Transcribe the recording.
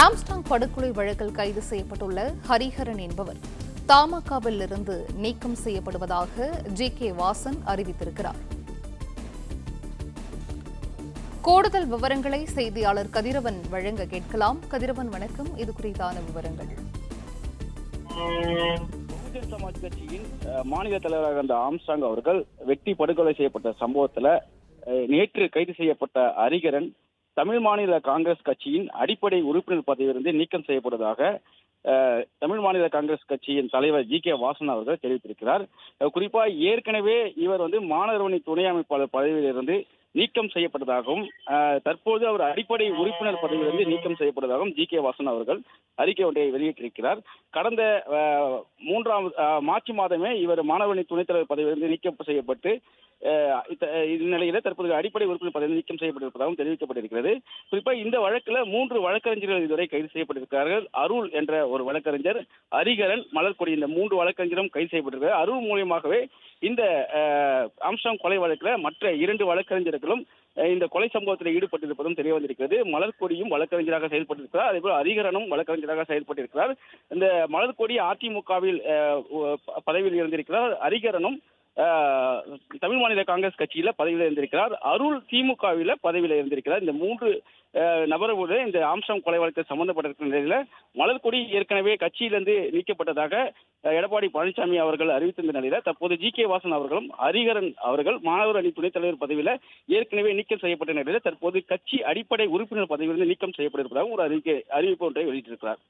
Armstrong படுகொலை வழக்கில் கைது செய்யப்பட்டுள்ள ஹரிஹரன் என்பவர் தமாகவில் இருந்து நீக்கம் செய்யப்படுவதாக ஜி.கே. வாசன் அறிவித்திருக்கிறார். கூடுதல் விவரங்களை செய்தியாளர் கதிரவன் வழங்க கேட்கலாம். கதிரவன், வணக்கம். இது குறித்தான விவரங்கள். பகுஜன் சமாஜ் கட்சியின் மாநில தலைவராக இருந்த ஆம்ஸ்டாங் அவர்கள் வெட்டி படுகொலை செய்யப்பட்ட சம்பவத்தில் நேற்று கைது செய்யப்பட்ட ஹரிஹரன் தமிழ் மாநில காங்கிரஸ் கட்சியின் அடிப்படை உறுப்பினர் பதவியிலிருந்து நீக்கம் செய்யப்படுவதாக தமிழ் மாநில காங்கிரஸ் கட்சியின் தலைவர் ஜி.கே. வாசன் அவர்கள் தெரிவித்திருக்கிறார். குறிப்பாக ஏற்கனவே இவர் மாணவரணி துணை அமைப்பாளர் பதவியிலிருந்து நீக்கம் செய்யப்பட்டதாகவும் தற்போது அவர் அடிப்படை உறுப்பினர் பதவியிலிருந்து நீக்கம் செய்யப்பட்டதாகவும் ஜி.கே. வாசன் அவர்கள் அறிக்கை ஒன்றை வெளியிட்டிருக்கிறார். கடந்த மார்ச் மாதமே இவர் மாணவரணி துணைத் தலைவர் பதவியிலிருந்து நீக்கம் செய்யப்பட்டு இந்நிலையில தற்போது அடிப்படை உறுப்பினர் பதவி நீக்கம் செய்யப்பட்டிருப்பதாகவும் தெரிவிக்கப்பட்டிருக்கிறது. குறிப்பாக இந்த வழக்கில் 3 வழக்கறிஞர்கள் இதுவரை கைது செய்யப்பட்டிருக்கிறார்கள். அருள் என்ற ஒரு வழக்கறிஞர், ஹரிஹரன், மலர்கொடி, இந்த 3 வழக்கறிஞரும் கைது செய்யப்பட்டிருக்கிறார். அருள் மூலியமாகவே இந்த ஆம்ஸ்டாங் கொலை வழக்கில் மற்ற 2 வழக்கறிஞர்களும் இந்த கொலை சம்பவத்தில் ஈடுபட்டிருப்பதும் தெரிய வந்திருக்கிறது. மலர்கொடியும் வழக்கறிஞராக செயல்பட்டிருக்கிறார். அதேபோல் ஹரிஹரனும் வழக்கறிஞராக செயல்பட்டிருக்கிறார். இந்த மலர்கொடி அதிமுகவில் பதவியில் இருந்திருக்கிறார். ஹரிஹரனும் தமிழ் மாநில காங்கிரஸ் கட்சியில பதவியில் இருந்திருக்கிறார். அருள் திமுகவில் பதவியில் இருந்திருக்கிறார். இந்த 3 நபர்களுடைய இந்த ஆம்ஸ்டாங் கொலை வழக்கில் சம்பந்தப்பட்டிருக்கிற நிலையில மலர்கொடி ஏற்கனவே கட்சியிலிருந்து நீக்கப்பட்டதாக எடப்பாடி பழனிசாமி அவர்கள் அறிவித்திருந்த நிலையில தற்போது ஜி.கே. வாசன் அவர்களும் ஹரிஹரன் அவர்கள் மாணவர் அணி துணைத் தலைவர் பதவியில ஏற்கனவே நீக்கம் செய்யப்பட்ட நிலையில தற்போது கட்சி அடிப்படை உறுப்பினர் பதவியிலிருந்து நீக்கம் செய்யப்பட்டிருப்பதாக ஒரு அறிவிப்பு ஒன்றை வெளியிட்டிருக்கிறார்.